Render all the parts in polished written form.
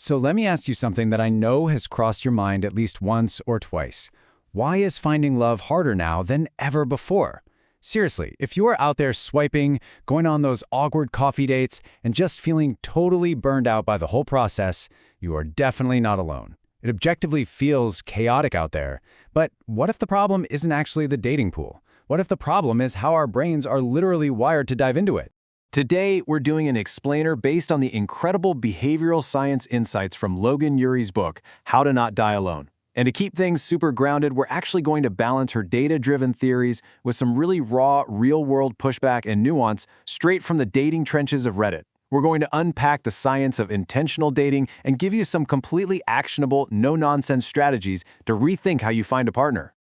So let me ask you something that I know has crossed your mind at least once or twice. Why is finding love harder now than ever before? Seriously, if you are out there swiping, going on those awkward coffee dates, and just feeling totally burned out by the whole process, you are definitely not alone. It objectively feels chaotic out there. But what if the problem isn't actually the dating pool? What if the problem is how our brains are literally wired to dive into it? Today, we're doing an explainer based on the incredible behavioral science insights from Logan Ury's book, How to Not Die Alone. And to keep things super grounded, we're actually going to balance her data-driven theories with some really raw, real-world pushback and nuance straight from the dating trenches of Reddit. We're going to unpack the science of intentional dating and give you some completely actionable, no-nonsense strategies to rethink how you find a partner.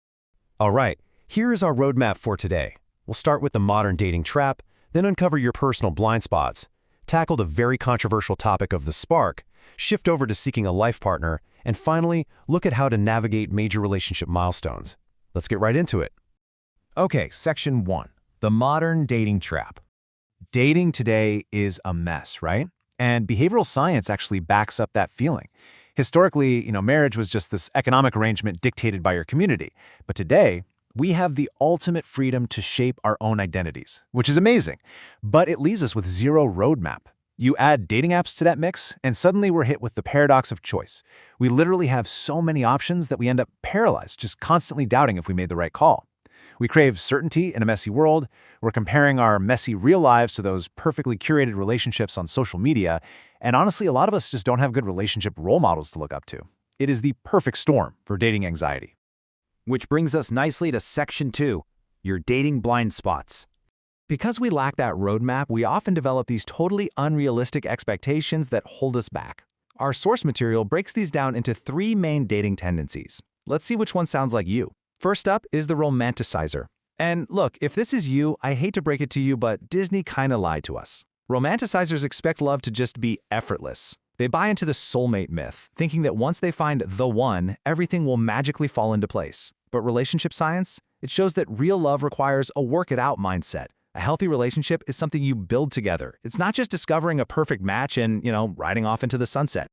All right, here is our roadmap for today. We'll start with the modern dating trap, then uncover your personal blind spots, tackle the very controversial topic of the spark, shift over to seeking a life partner, and finally, look at how to navigate major relationship milestones. Let's get right into it. Okay, Section 1, the modern dating trap. Dating today is a mess, right? And behavioral science actually backs up that feeling. Historically, marriage was just this economic arrangement dictated by your community. But today, we have the ultimate freedom to shape our own identities, which is amazing. But it leaves us with zero roadmap. You add dating apps to that mix, and suddenly we're hit with the paradox of choice. We literally have so many options that we end up paralyzed, just constantly doubting if we made the right call. We crave certainty in a messy world. We're comparing our messy real lives to those perfectly curated relationships on social media. And honestly, a lot of us just don't have good relationship role models to look up to. It is the perfect storm for dating anxiety. Which brings us nicely to Section 2, your dating blind spots. Because we lack that roadmap, we often develop these totally unrealistic expectations that hold us back. Our source material breaks these down into 3 main dating tendencies. Let's see which one sounds like you. First up is the romanticizer. And look, if this is you, I hate to break it to you, but Disney kinda lied to us. Romanticizers expect love to just be effortless. They buy into the soulmate myth, thinking that once they find the one, everything will magically fall into place. But relationship science? It shows that real love requires a work-it-out mindset. A healthy relationship is something you build together. It's not just discovering a perfect match and, riding off into the sunset.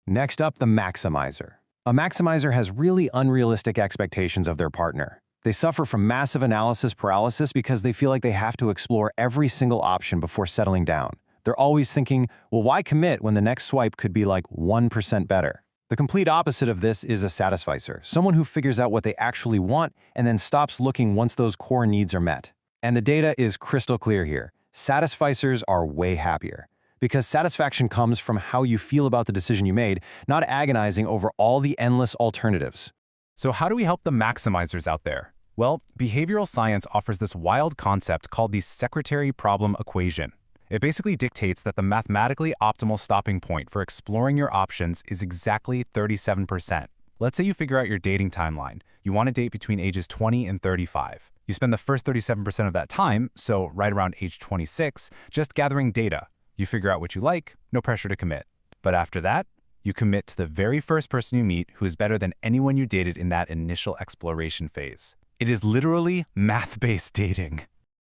Next up, the maximizer. A maximizer has really unrealistic expectations of their partner. They suffer from massive analysis paralysis because they feel like they have to explore every single option before settling down. They're always thinking, well, why commit when the next swipe could be like 1% better? The complete opposite of this is a satisficer, someone who figures out what they actually want and then stops looking once those core needs are met. And the data is crystal clear here. Satisficers are way happier. Because satisfaction comes from how you feel about the decision you made, not agonizing over all the endless alternatives. So how do we help the maximizers out there? Well, behavioral science offers this wild concept called the secretary problem equation. It basically dictates that the mathematically optimal stopping point for exploring your options is exactly 37%. Let's say you figure out your dating timeline. You want to date between ages 20 and 35. You spend the first 37% of that time, so right around age 26, just gathering data. You figure out what you like, no pressure to commit. But after that, you commit to the very first person you meet who is better than anyone you dated in that initial exploration phase. It is literally math-based dating.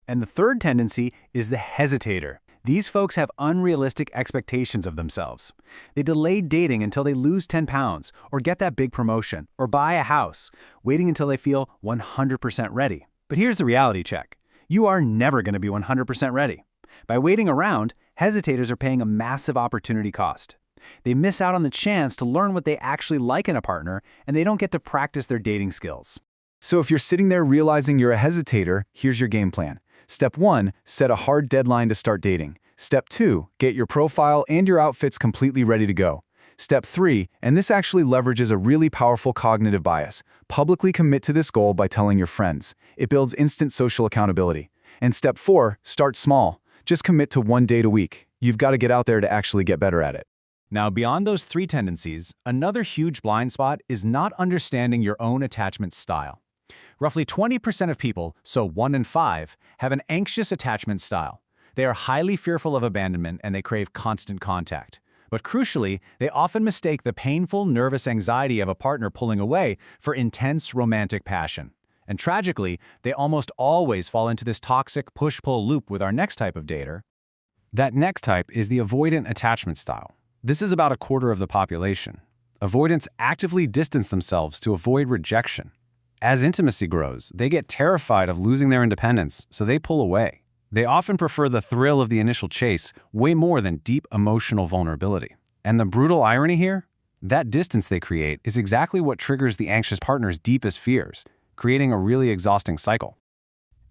And the third tendency is the hesitator. These folks have unrealistic expectations of themselves. They delay dating until they lose 10 pounds, or get that big promotion, or buy a house, waiting until they feel 100% ready. But here's the reality check. You are never going to be 100% ready. By waiting around, hesitators are paying a massive opportunity cost. They miss out on the chance to learn what they actually like in a partner, and they don't get to practice their dating skills. So if you're sitting there realizing you're a hesitator, here's your game plan. Step 1, set a hard deadline to start dating. Step 2, get your profile and your outfits completely ready to go. Step 3, and this actually leverages a really powerful cognitive bias, publicly commit to this goal by telling your friends. It builds instant social accountability. And Step 4, start small. Just commit to 1 date a week. You've got to get out there to actually get better at it. Now, beyond those 3 tendencies, another huge blind spot is not understanding your own attachment style. Roughly 20% of people, so 1 in 5, have an anxious attachment style. They are highly fearful of abandonment and they crave constant contact. But crucially, they often mistake the painful, nervous anxiety of a partner pulling away for intense romantic passion. And tragically, they almost always fall into this toxic push-pull loop with our next type of dater. That next type is the avoidant attachment style. This is about a quarter of the population. Avoidants actively distance themselves to avoid rejection. As intimacy grows, they get terrified of losing their independence, so they pull away. They often prefer the thrill of the initial chase way more than deep emotional vulnerability. And the brutal irony here? That distance they create is exactly what triggers the anxious partner's deepest fears, creating a really exhausting cycle.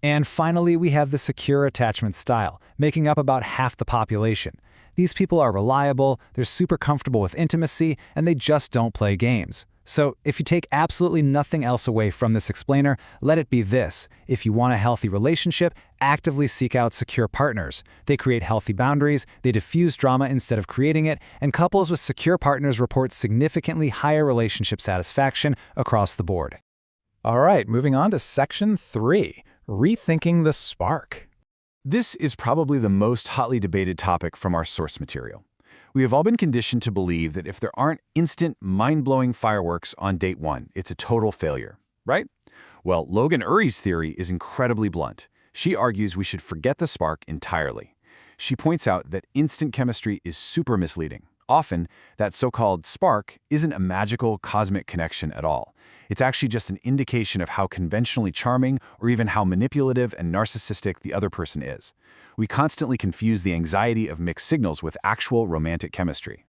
And finally, we have the secure attachment style, making up about half the population. These people are reliable, they're super comfortable with intimacy, and they just don't play games. So if you take absolutely nothing else away from this explainer, let it be this. If you want a healthy relationship, actively seek out secure partners. They create healthy boundaries, they diffuse drama instead of creating it, and couples with secure partners report significantly higher relationship satisfaction across the board. All right, moving on to Section 3, Rethinking the Spark. This is probably the most hotly debated topic from our source material. We have all been conditioned to believe that if there aren't instant, mind-blowing fireworks on date one, it's a total failure, right? Well, Logan Ury's theory is incredibly blunt. She argues we should forget the spark entirely. She points out that instant chemistry is super misleading. Often, that so-called spark isn't a magical cosmic connection at all. It's actually just an indication of how conventionally charming or even how manipulative and narcissistic the other person is. We constantly confuse the anxiety of mixed signals with actual romantic chemistry.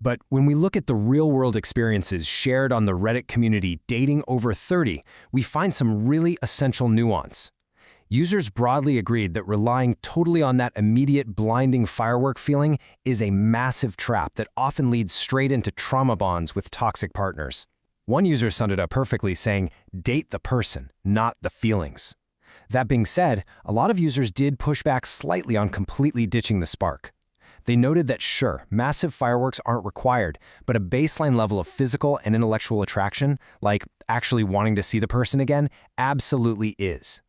But when we look at the real-world experiences shared on the Reddit community Dating Over 30, we find some really essential nuance. Users broadly agreed that relying totally on that immediate blinding firework feeling is a massive trap that often leads straight into trauma bonds with toxic partners. One user summed it up perfectly, saying, "Date the person, not the feelings." That being said, a lot of users did push back slightly on completely ditching the spark. They noted that sure, massive fireworks aren't required, but a baseline level of physical and intellectual attraction, like actually wanting to see the person again, absolutely is.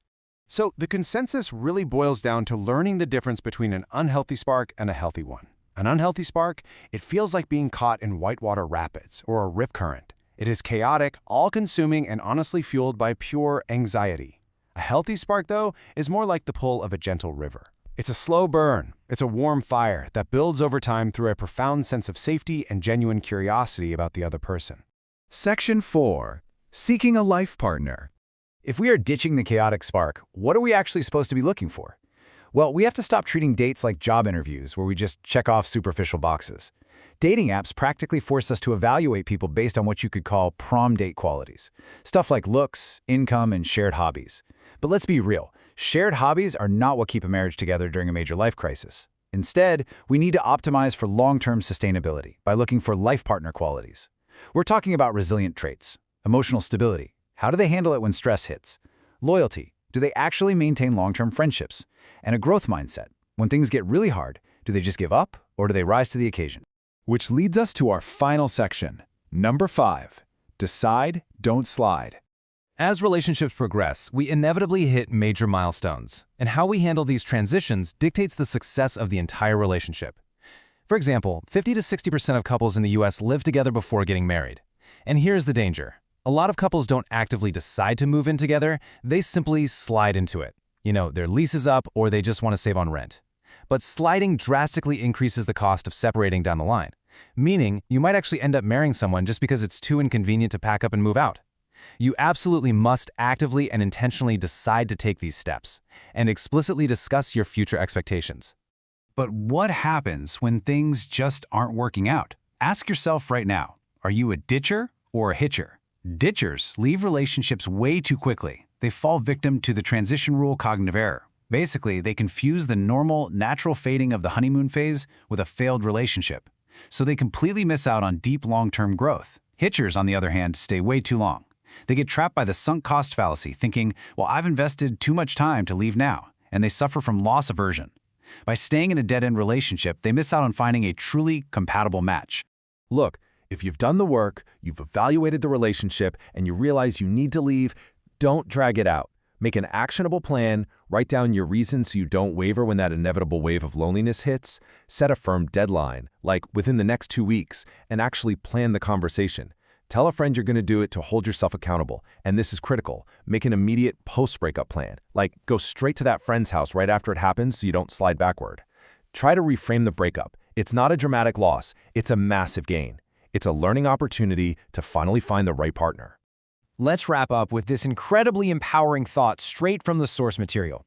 So the consensus really boils down to learning the difference between an unhealthy spark and a healthy one. An unhealthy spark, it feels like being caught in whitewater rapids or a rip current. It is chaotic, all-consuming, and honestly fueled by pure anxiety. A healthy spark, though, is more like the pull of a gentle river. It's a slow burn. It's a warm fire that builds over time through a profound sense of safety and genuine curiosity about the other person. Section 4, Seeking a Life Partner. If we are ditching the chaotic spark, what are we actually supposed to be looking for? Well, we have to stop treating dates like job interviews where we just check off superficial boxes. Dating apps practically force us to evaluate people based on what you could call prom date qualities. Stuff like looks, income, and shared hobbies. But let's be real, shared hobbies are not what keep a marriage together during a major life crisis. Instead, we need to optimize for long-term sustainability by looking for life partner qualities. We're talking about resilient traits, emotional stability. How do they handle it when stress hits? Loyalty. Do they actually maintain long-term friendships? And a growth mindset. When things get really hard, do they just give up or do they rise to the occasion? Which leads us to our final section, number 5, Decide, Don't Slide. As relationships progress, we inevitably hit major milestones, and how we handle these transitions dictates the success of the entire relationship. For example, 50 to 60% of couples in the US live together before getting married. And here's the danger. A lot of couples don't actively decide to move in together, they simply slide into it. You know, their lease is up or they just want to save on rent. But sliding drastically increases the cost of separating down the line, meaning you might actually end up marrying someone just because it's too inconvenient to pack up and move out. You absolutely must actively and intentionally decide to take these steps, and explicitly discuss your future expectations. But what happens when things just aren't working out? Ask yourself right now, are you a ditcher or a hitcher? Ditchers leave relationships way too quickly. They fall victim to the transition rule cognitive error. Basically, they confuse the normal, natural fading of the honeymoon phase with a failed relationship. So they completely miss out on deep, long-term growth. Hitchers, on the other hand, stay way too long. They get trapped by the sunk cost fallacy, thinking, well, I've invested too much time to leave now, and they suffer from loss aversion. By staying in a dead-end relationship, they miss out on finding a truly compatible match. Look, if you've done the work, you've evaluated the relationship, and you realize you need to leave, don't drag it out. Make an actionable plan, write down your reasons so you don't waver when that inevitable wave of loneliness hits, set a firm deadline, like within the next 2 weeks, and actually plan the conversation. Tell a friend you're going to do it to hold yourself accountable, and this is critical. Make an immediate post-breakup plan, like go straight to that friend's house right after it happens so you don't slide backward. Try to reframe the breakup. It's not a dramatic loss, it's a massive gain. It's a learning opportunity to finally find the right partner. Let's wrap up with this incredibly empowering thought straight from the source material.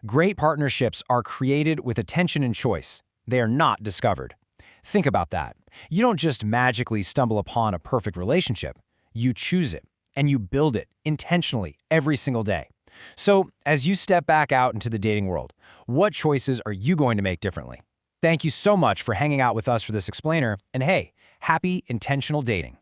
Great partnerships are created with attention and choice. They are not discovered. Think about that. You don't just magically stumble upon a perfect relationship. You choose it, and you build it intentionally every single day. So, as you step back out into the dating world, what choices are you going to make differently? Thank you so much for hanging out with us for this explainer, and hey, happy intentional dating.